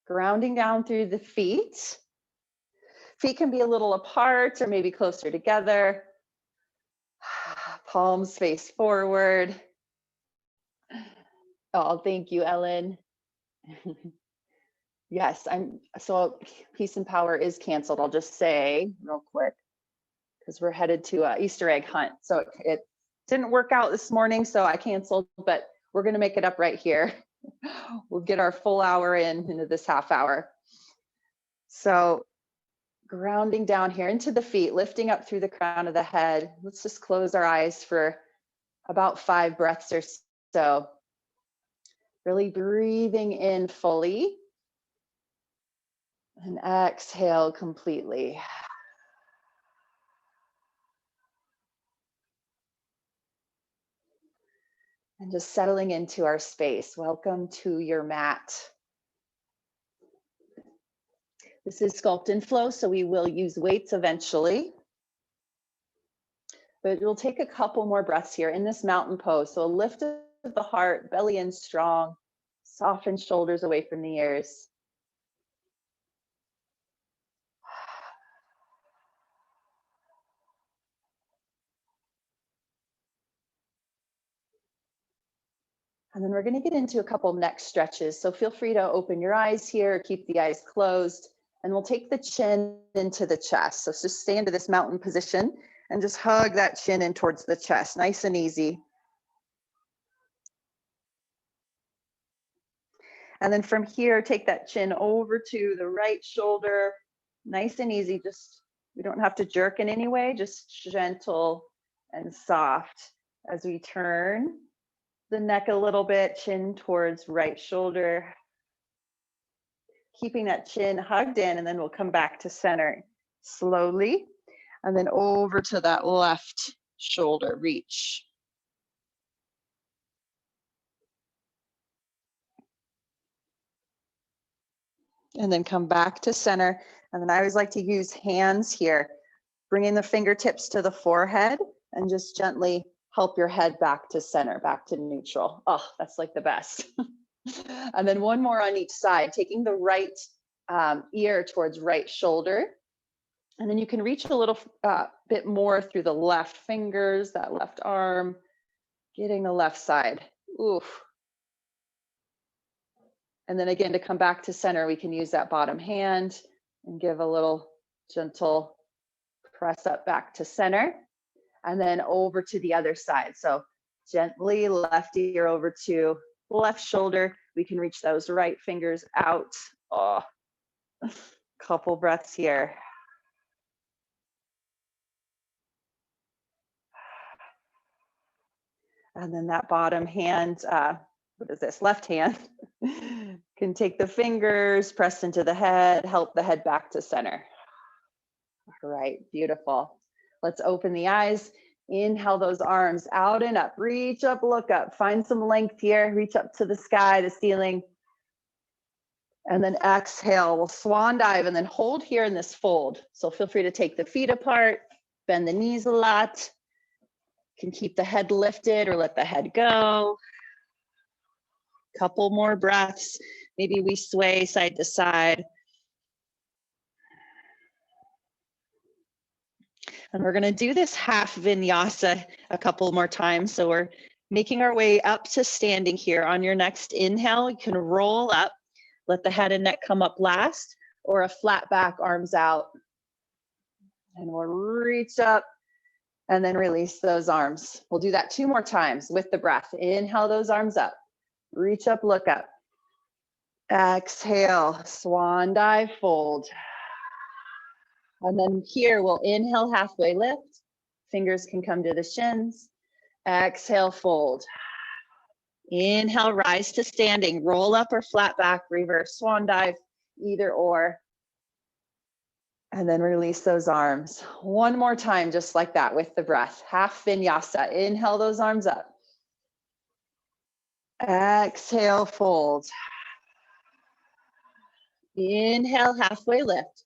Grounding down through the feet. Feet can be a little apart or maybe closer together. Palms face forward. Oh, thank you, Ellen. Yes, so Peace and Power is canceled. I'll just say real quick, because we're headed to an Easter egg hunt. So it didn't work out this morning, so I canceled, but we're gonna make it up right here. We'll get our full hour into this half hour. So grounding down here into the feet, lifting up through the crown of the head. Let's just close our eyes for about 5 breaths or so. Really breathing in fully and exhale completely. And just settling into our space. Welcome to your mat. This is Sculpt and Flow, so we will use weights eventually. But we'll take a couple more breaths here in this mountain pose. So a lift of the heart, belly in strong, soften shoulders away from the ears. And then we're going to get into a couple neck stretches. So feel free to open your eyes here, keep the eyes closed, and we'll take the chin into the chest. So just stay into this mountain position and just hug that chin in towards the chest, nice and easy. And then from here, take that chin over to the right shoulder, nice and easy. Just, we don't have to jerk in any way, just gentle and soft as we turn the neck a little bit, chin towards right shoulder. Keeping that chin hugged in, and then we'll come back to center slowly. And then over to that left shoulder, reach. And then come back to center. And then I always like to use hands here, bringing the fingertips to the forehead and just gently help your head back to center, back to neutral. Oh, that's like the best. And then one more on each side, taking the right ear towards right shoulder. And then you can reach a little bit more through the left fingers, that left arm, getting the left side. Oof. And then again, to come back to center, we can use that bottom hand and give a little gentle press up back to center. And then over to the other side. So gently left ear over to left shoulder. We can reach those right fingers out. Oh, couple breaths here. And then that bottom hand, what is this, left hand, can take the fingers, press into the head, help the head back to center. All right, beautiful. Let's open the eyes. Inhale those arms out and up. Reach up, look up. Find some length here. Reach up to the sky, the ceiling. And then exhale. We'll swan dive and then hold here in this fold. So feel free to take the feet apart, bend the knees a lot. You can keep the head lifted or let the head go. Couple more breaths. Maybe we sway side to side. And we're going to do this half vinyasa a couple more times. So we're making our way up to standing here. On your next inhale, you can roll up, let the head and neck come up last, or a flat back, arms out. And we'll reach up and then release those arms. We'll do that 2 more times with the breath. Inhale those arms up, reach up, look up. Exhale, swan dive, fold. And then here we'll inhale, halfway lift. Fingers can come to the shins. Exhale, fold. Inhale, rise to standing. Roll up or flat back, reverse swan dive, either or. And then release those arms. 1 more time, just like that with the breath. Half vinyasa. Inhale those arms up. Exhale, fold. Inhale, halfway lift.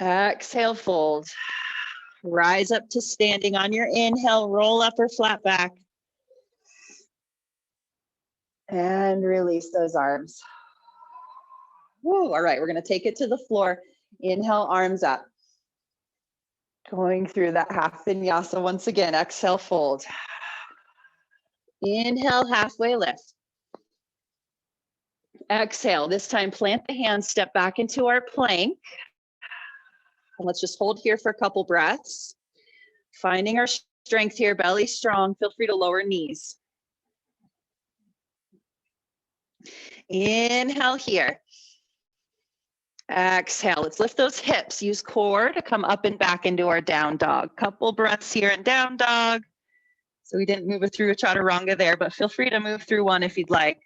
Exhale, fold. Rise up to standing on your inhale, roll up or flat back. And release those arms. Woo, all right, we're gonna take it to the floor. Inhale, arms up. Going through that half vinyasa once again. Exhale, fold. Inhale, halfway lift. Exhale, this time plant the hands, step back into our plank. And let's just hold here for a couple breaths. Finding our strength here, belly strong. Feel free to lower knees. Inhale here. Exhale, let's lift those hips. Use core to come up and back into our down dog. Couple breaths here in down dog. So we didn't move it through a chaturanga there, but feel free to move through one if you'd like.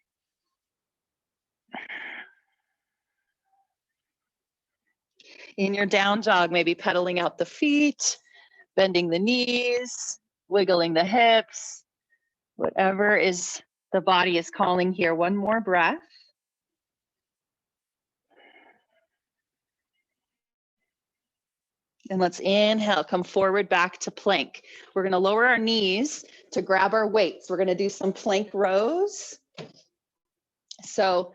In your down dog, maybe pedaling out the feet, bending the knees, wiggling the hips, whatever is the body is calling here. One more breath. And let's inhale, come forward back to plank. We're gonna lower our knees to grab our weights. We're gonna do some plank rows. So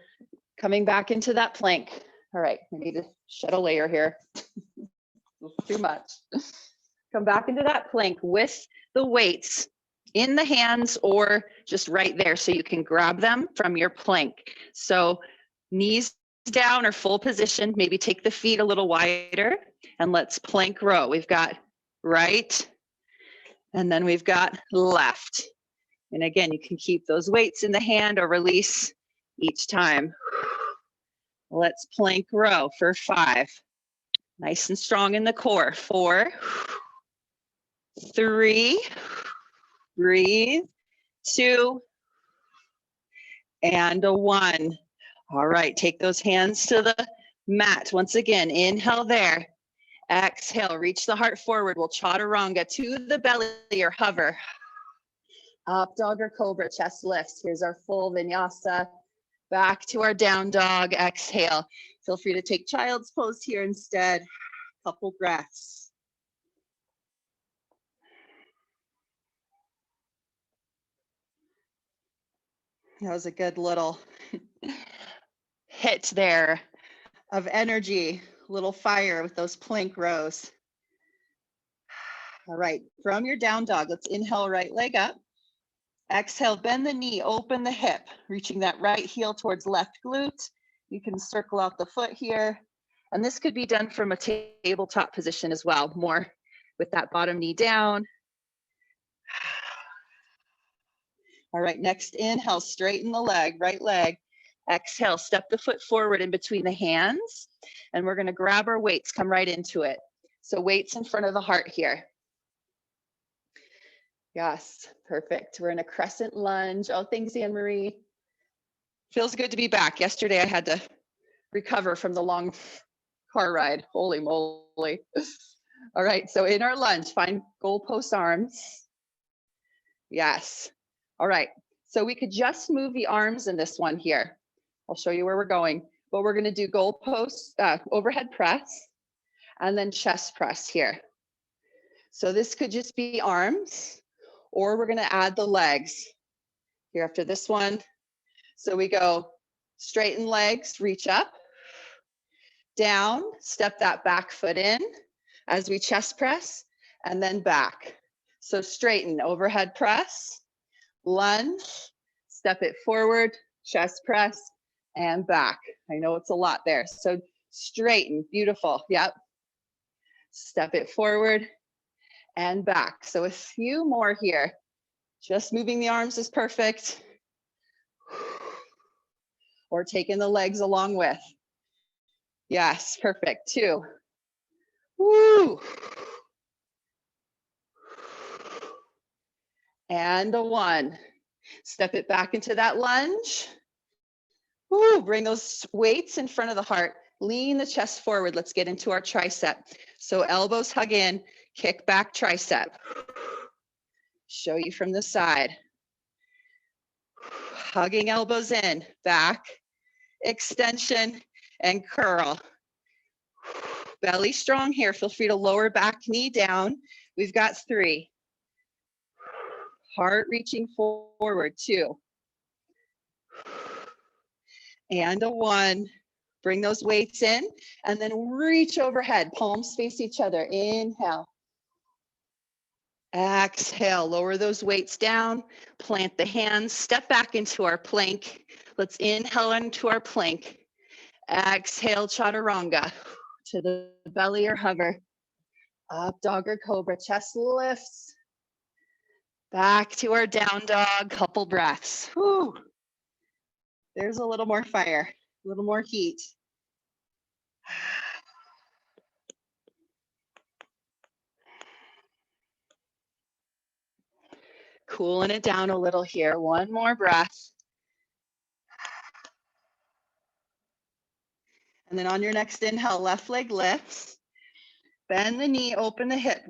coming back into that plank. All right, we need to shed a layer here. Too much. Come back into that plank with the weights in the hands or just right there so you can grab them from your plank. So knees down or full position, maybe take the feet a little wider and let's plank row. We've got right and then we've got left. And again, you can keep those weights in the hand or release each time. Let's plank row for 5. Nice and strong in the core. 4, 3, breathe, 2, and a 1. All right, take those hands to the mat. Once again, inhale there. Exhale, reach the heart forward. We'll chaturanga to the belly or hover. Up dog or cobra, chest lifts. Here's our full vinyasa. Back to our down dog, exhale. Feel free to take child's pose here instead. Couple breaths. That was a good little hit there of energy, little fire with those plank rows. All right, from your down dog, let's inhale right leg up. Exhale, bend the knee, open the hip, reaching that right heel towards left glute. You can circle out the foot here. And this could be done from a tabletop position as well, more with that bottom knee down. All right, next inhale, straighten the leg, right leg. Exhale, step the foot forward in between the hands. And we're gonna grab our weights, come right into it. So weights in front of the heart here. Yes, perfect. We're in a crescent lunge. Oh, thanks, Anne-Marie. Feels good to be back. Yesterday I had to recover from the long car ride. Holy moly. All right, so in our lunge, find goalpost arms. Yes. All right, so we could just move the arms in this one here. I'll show you where we're going, but we're gonna do goalpost, overhead press, and then chest press here. So this could just be arms, or we're gonna add the legs here after this one. So we go straighten legs, reach up, down, step that back foot in as we chest press, and then back. So straighten, overhead press, lunge, step it forward, chest press, and back. I know it's a lot there. So straighten, beautiful, yep. Step it forward and back. So a few more here. Just moving the arms is perfect. Or taking the legs along with. Yes, perfect, 2. Woo. And a 1. Step it back into that lunge. Woo, bring those weights in front of the heart. Lean the chest forward. Let's get into our tricep. So elbows hug in, kick back tricep. Show you from the side. Hugging elbows in, back, extension, and curl. Belly strong here. Feel free to lower back knee down. We've got 3. Heart reaching forward, 2. And a 1. Bring those weights in and then reach overhead, palms face each other. Inhale. Exhale, lower those weights down, plant the hands, step back into our plank. Let's inhale into our plank. Exhale, chaturanga to the belly or hover. Up dog or cobra, chest lifts. Back to our down dog, couple breaths. Whew. There's a little more fire, a little more heat. Cooling it down a little here. One more breath. And then on your next inhale, left leg lifts. Bend the knee, open the hip,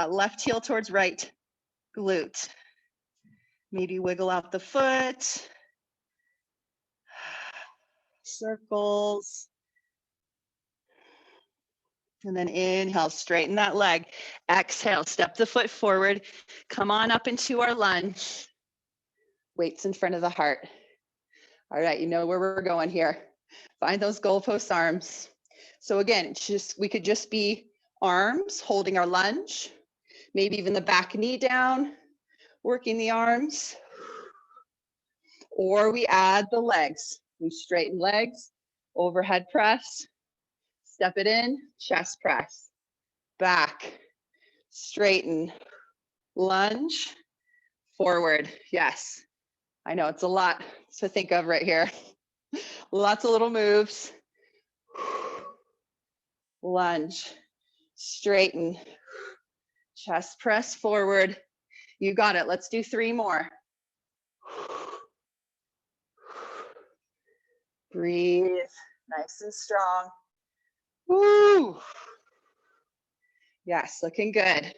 left heel towards right glute. Maybe wiggle out the foot. Circles. And then inhale, straighten that leg. Exhale, step the foot forward. Come on up into our lunge. Weights in front of the heart. All right, you know where we're going here. Find those goalpost arms. So again, it's just, we could just be arms holding our lunge, maybe even the back knee down, working the arms. Or we add the legs. We straighten legs, overhead press, step it in, chest press, back, straighten, lunge, forward. Yes, I know it's a lot to think of right here. Lots of little moves. Lunge, straighten, chest press forward. You got it. Let's do 3 more. Breathe, nice and strong. Woo! Yes, looking good.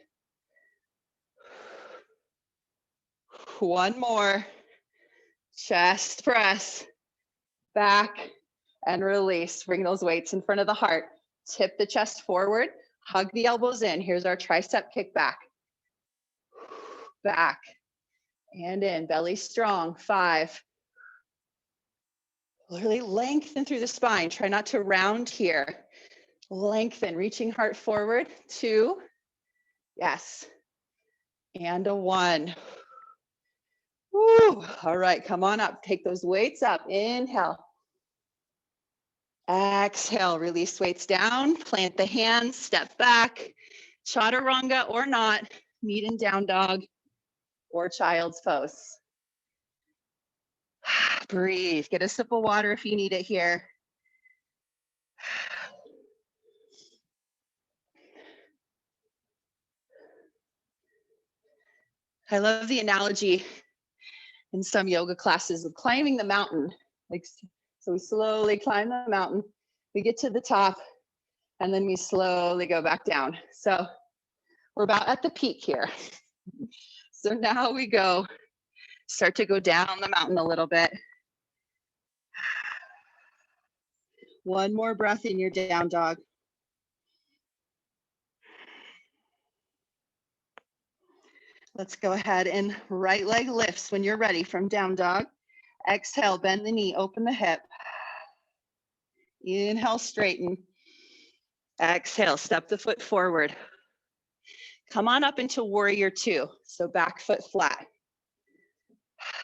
One more. Chest press, back, and release. Bring those weights in front of the heart. Tip the chest forward, hug the elbows in. Here's our tricep kickback. Back and in, belly strong. 5. Really lengthen through the spine. Try not to round here. Lengthen, reaching heart forward. 2. Yes. And a 1. Woo. All right, come on up. Take those weights up. Inhale. Exhale, release weights down. Plant the hands, step back. Chaturanga or not. Meet in down dog or child's pose. Breathe. Get a sip of water if you need it here. I love the analogy in some yoga classes of climbing the mountain. So we slowly climb the mountain, we get to the top, and then we slowly go back down. So we're about at the peak here. So now we start to go down the mountain a little bit. One more breath in your down dog. Let's go ahead and right leg lifts when you're ready from down dog. Exhale, bend the knee, open the hip. Inhale, straighten. Exhale, step the foot forward. Come on up into warrior 2. So back foot flat.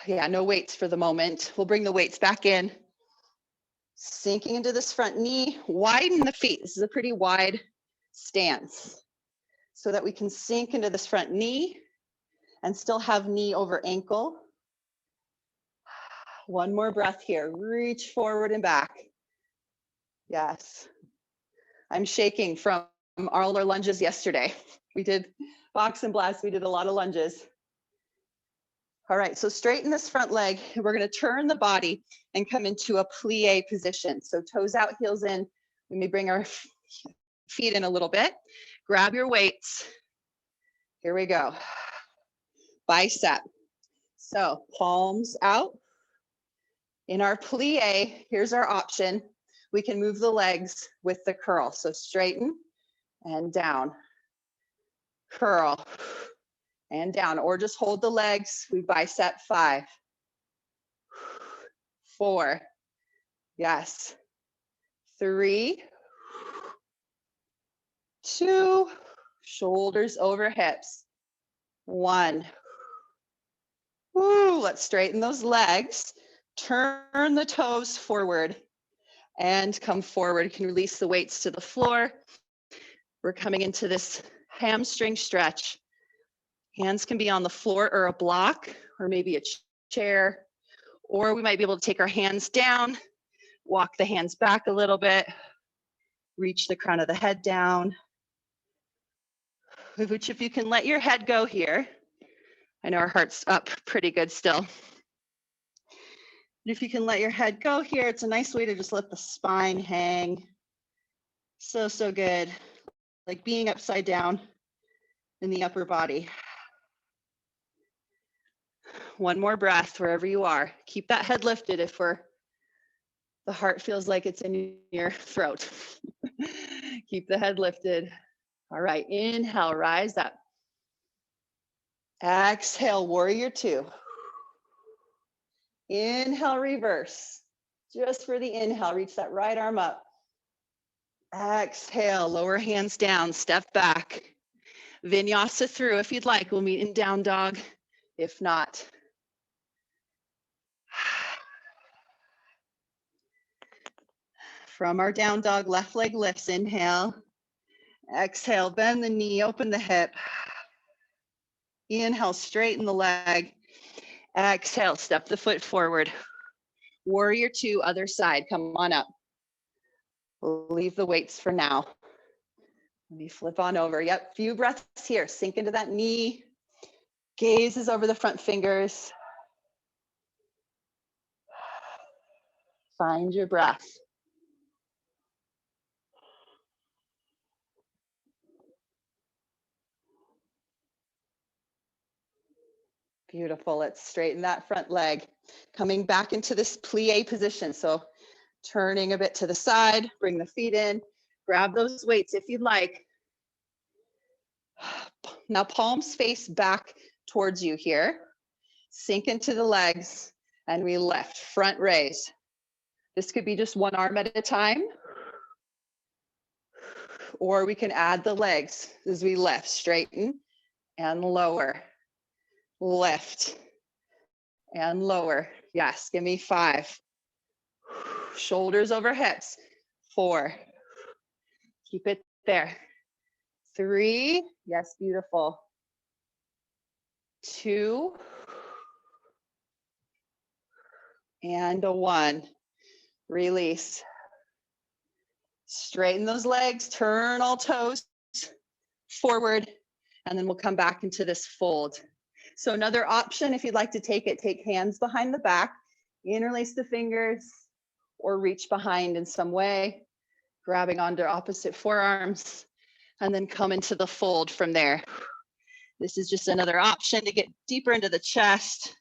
Yeah, no weights for the moment. We'll bring the weights back in. Sinking into this front knee, widen the feet. This is a pretty wide stance so that we can sink into this front knee and still have knee over ankle. One more breath here. Reach forward and back. Yes. I'm shaking from all our lunges yesterday. We did box and blast. We did a lot of lunges. All right, so straighten this front leg. We're going to turn the body and come into a plie position. So toes out, heels in. We may bring our feet in a little bit. Grab your weights. Here we go. Bicep. So palms out. In our plie, here's our option. We can move the legs with the curl. So straighten and down. Curl and down, or just hold the legs. We bicep. 5, 4, yes, 3, 2, shoulders over hips. 1. Woo, let's straighten those legs. Turn the toes forward and come forward. You can release the weights to the floor. We're coming into this hamstring stretch. Hands can be on the floor or a block, or maybe a chair, or we might be able to take our hands down, walk the hands back a little bit, reach the crown of the head down. Which, if you can let your head go here, I know our heart's up pretty good still. If you can let your head go here, it's a nice way to just let the spine hang. So, so good. Like being upside down in the upper body. One more breath wherever you are. Keep that head lifted if the heart feels like it's in your throat. Keep the head lifted. All right, inhale, rise up. Exhale, warrior 2. Inhale, reverse. Just for the inhale, reach that right arm up. Exhale, lower hands down, step back. Vinyasa through if you'd like. We'll meet in down dog. If not, from our down dog, left leg lifts, inhale. Exhale, bend the knee, open the hip. Inhale, straighten the leg. Exhale, step the foot forward. Warrior 2, other side, come on up. We'll leave the weights for now. Let me flip on over. Yep, few breaths here. Sink into that knee. Gaze is over the front fingers. Find your breath. Beautiful. Let's straighten that front leg. Coming back into this plie position. So turning a bit to the side, bring the feet in, grab those weights if you'd like. Now palms face back towards you here. Sink into the legs and we lift, front raise. This could be just one arm at a time, or we can add the legs as we lift, straighten and lower, lift and lower. Yes, give me 5. Shoulders over hips. 4. Keep it there. 3. Yes, beautiful. 2. And a 1. Release. Straighten those legs, turn all toes forward, and then we'll come back into this fold. So another option, if you'd like to take it, take hands behind the back, interlace the fingers, or reach behind in some way, grabbing onto opposite forearms, and then come into the fold from there. This is just another option to get deeper into the chest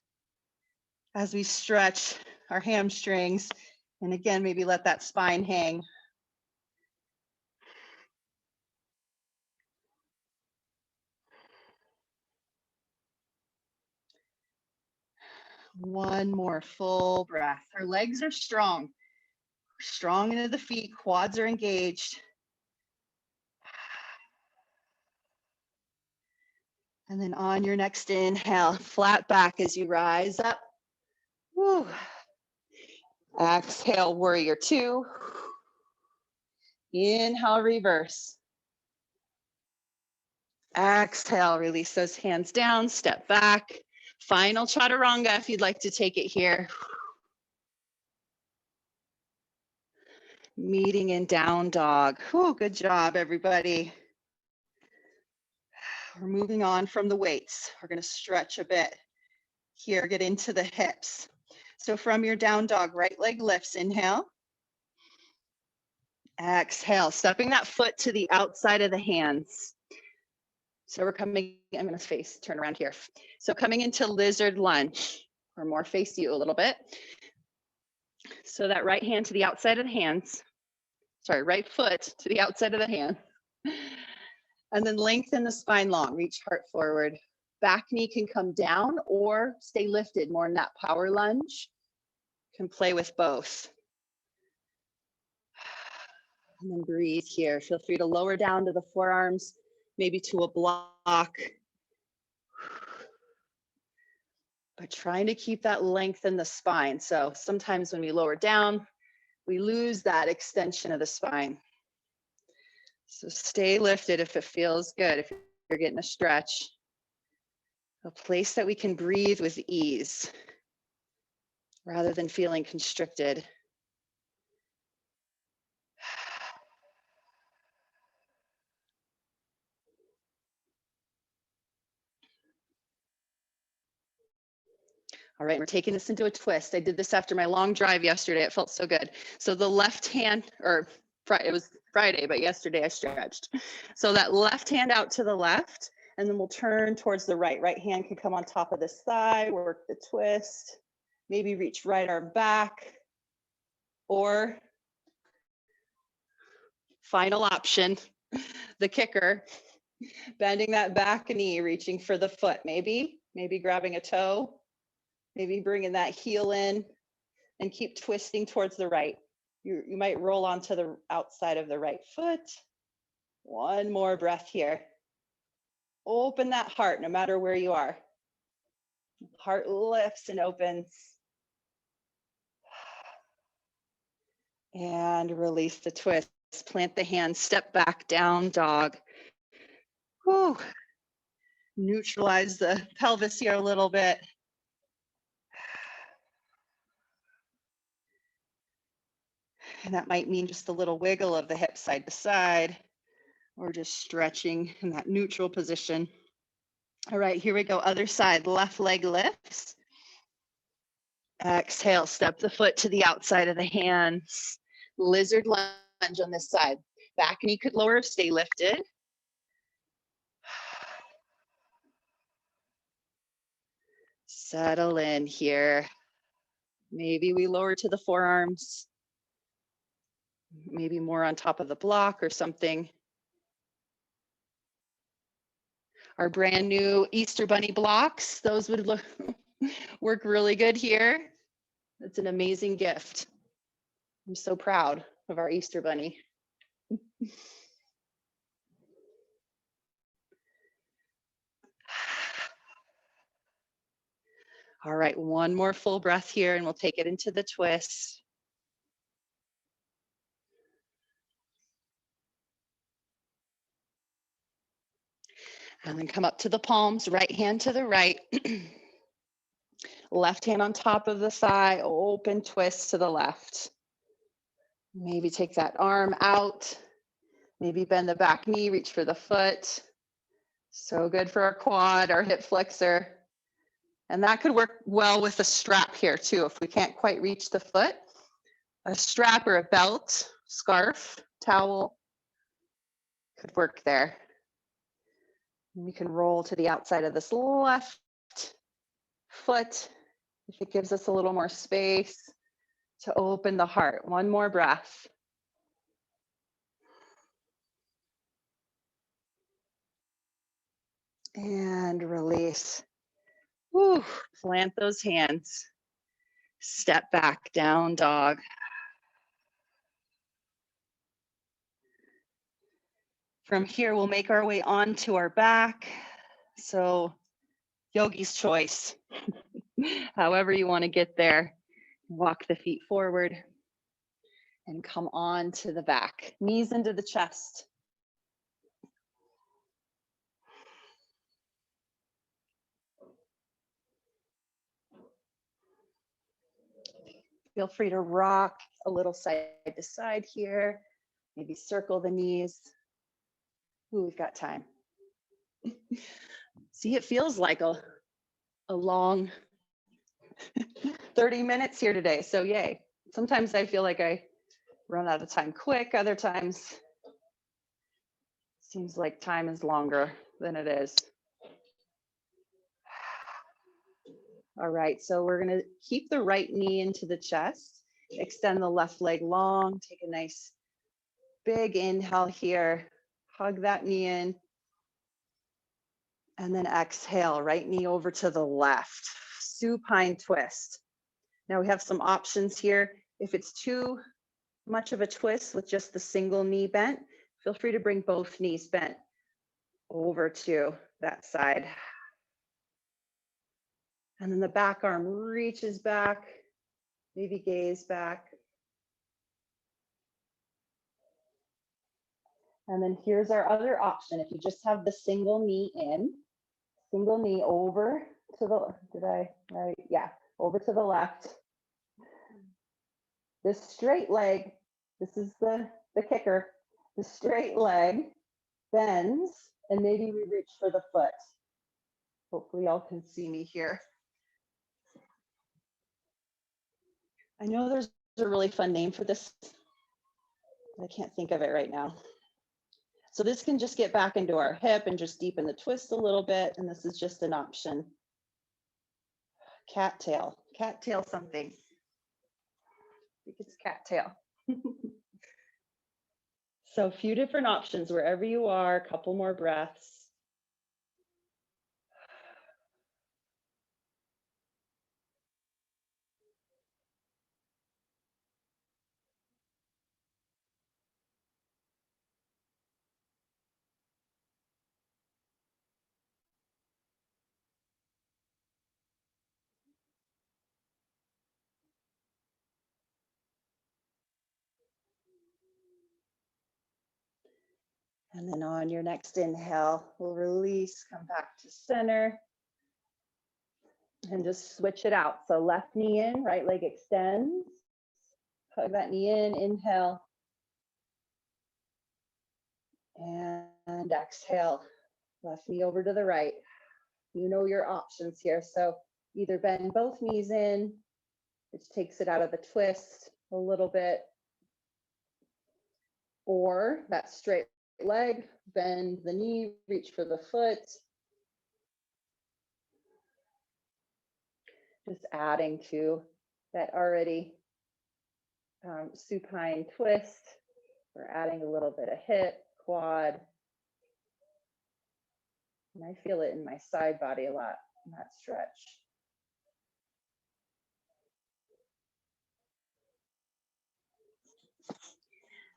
as we stretch our hamstrings. And again, maybe let that spine hang. One more full breath. Our legs are strong. Strong into the feet, quads are engaged. And then on your next inhale, flat back as you rise up. Woo. Exhale, warrior 2. Inhale, reverse. Exhale, release those hands down, step back. Final chaturanga if you'd like to take it here. Meeting in down dog. Whew, good job, everybody. We're moving on from the weights. We're going to stretch a bit here, get into the hips. So from your down dog, right leg lifts, inhale. Exhale, stepping that foot to the outside of the hands. So we're coming, I'm going to turn around here. So coming into lizard lunge, or more face you a little bit. So that right hand to the outside of the hands. Sorry, right foot to the outside of the hand. And then lengthen the spine long, reach heart forward. Back knee can come down or stay lifted more in that power lunge. Can play with both. And then breathe here. Feel free to lower down to the forearms, maybe to a block. But trying to keep that length in the spine. So sometimes when we lower down, we lose that extension of the spine. So stay lifted if it feels good, if you're getting a stretch. A place that we can breathe with ease rather than feeling constricted. All right, we're taking this into a twist. I did this after my long drive yesterday. It felt so good. So the left hand, or it was Friday, but yesterday I stretched. So that left hand out to the left, and then we'll turn towards the right. Right hand can come on top of this thigh, work the twist, maybe reach right arm back, or final option, the kicker, bending that back knee, reaching for the foot, maybe grabbing a toe. Maybe bringing that heel in and keep twisting towards the right. You might roll onto the outside of the right foot. One more breath here. Open that heart no matter where you are. Heart lifts and opens. And release the twist. Plant the hands, step back, down dog. Whew. Neutralize the pelvis here a little bit. And that might mean just a little wiggle of the hips side to side, or just stretching in that neutral position. All right, here we go. Other side, left leg lifts. Exhale, step the foot to the outside of the hands. Lizard lunge on this side. Back knee could lower, stay lifted. Settle in here. Maybe we lower to the forearms. Maybe more on top of the block or something. Our brand new Easter Bunny blocks, those would work really good here. It's an amazing gift. I'm so proud of our Easter Bunny. All right, one more full breath here and we'll take it into the twist. And then come up to the palms, right hand to the right. Left hand on top of the thigh, open twist to the left. Maybe take that arm out. Maybe bend the back knee, reach for the foot. So good for our quad, our hip flexor. And that could work well with a strap here too. If we can't quite reach the foot, a strap or a belt, scarf, towel could work there. And we can roll to the outside of this left foot if it gives us a little more space to open the heart. One more breath. And release. Whew. Plant those hands. Step back, down dog. From here, we'll make our way onto our back. So yogi's choice. However you want to get there. Walk the feet forward and come on to the back. Knees into the chest. Feel free to rock a little side to side here. Maybe circle the knees. Ooh, we've got time. See, it feels like a long 30 minutes here today, so yay. Sometimes I feel like I run out of time quick, other times seems like time is longer than it is. All right, so we're gonna keep the right knee into the chest, extend the left leg long, take a nice big inhale here, hug that knee in, and then exhale, right knee over to the left, supine twist. Now we have some options here. If it's too much of a twist with just the single knee bent, feel free to bring both knees bent over to that side. And then the back arm reaches back, maybe gaze back. And then here's our other option. If you just have the single knee in, single knee over to the, over to the left. This straight leg, this is the kicker. The straight leg bends and maybe we reach for the foot. Hopefully y'all can see me here. I know there's a really fun name for this, but I can't think of it right now. So this can just get back into our hip and just deepen the twist a little bit. And this is just an option. Cattail something. I think it's cattail. So a few different options wherever you are, a couple more breaths. And then on your next inhale, we'll release, come back to center. And just switch it out. So left knee in, right leg extends. Hug that knee in, inhale. And exhale, left knee over to the right. You know your options here. So either bend both knees in, which takes it out of the twist a little bit, or that straight leg, bend the knee, reach for the foot. Just adding to that already supine twist. We're adding a little bit of hip, quad. And I feel it in my side body a lot in that stretch.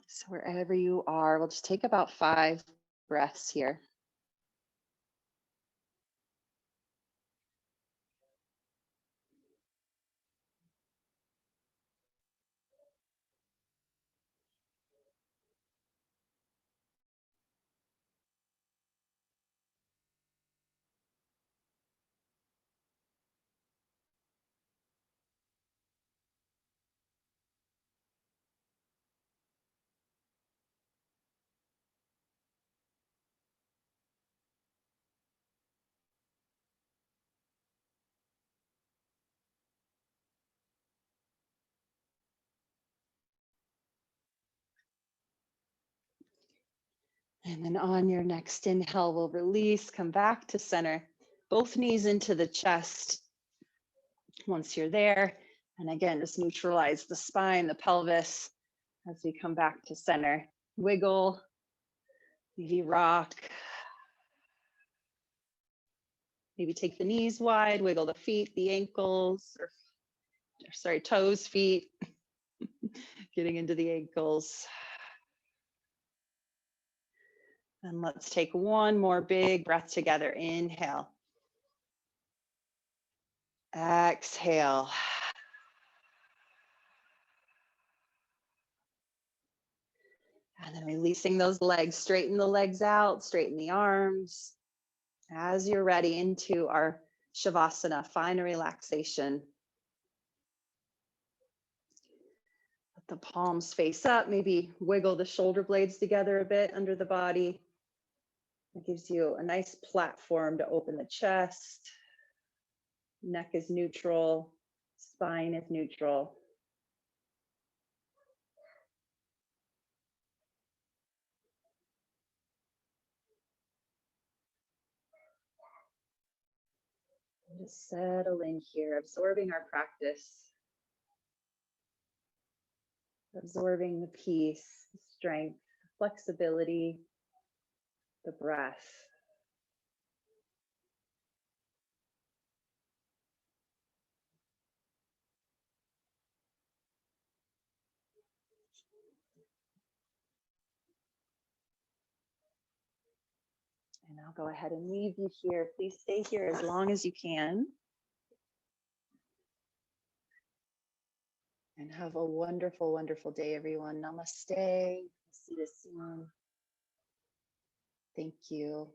So wherever you are, we'll just take about 5 breaths here. And then on your next inhale, we'll release, come back to center, both knees into the chest. Once you're there, and again, just neutralize the spine, the pelvis as we come back to center. Wiggle, maybe rock. Maybe take the knees wide, wiggle the feet, the ankles, or sorry, toes, feet, getting into the ankles. And let's take one more big breath together. Inhale. Exhale. And then releasing those legs, straighten the legs out, straighten the arms. As you're ready, into our Shavasana, find a relaxation. Let the palms face up, maybe wiggle the shoulder blades together a bit under the body. It gives you a nice platform to open the chest. Neck is neutral, spine is neutral. Just settle in here, absorbing our practice. Absorbing the peace, the strength, flexibility, the breath. I'll go ahead and leave you here. Please stay here as long as you can. And have a wonderful, wonderful day, everyone. Namaste. See you soon. Thank you.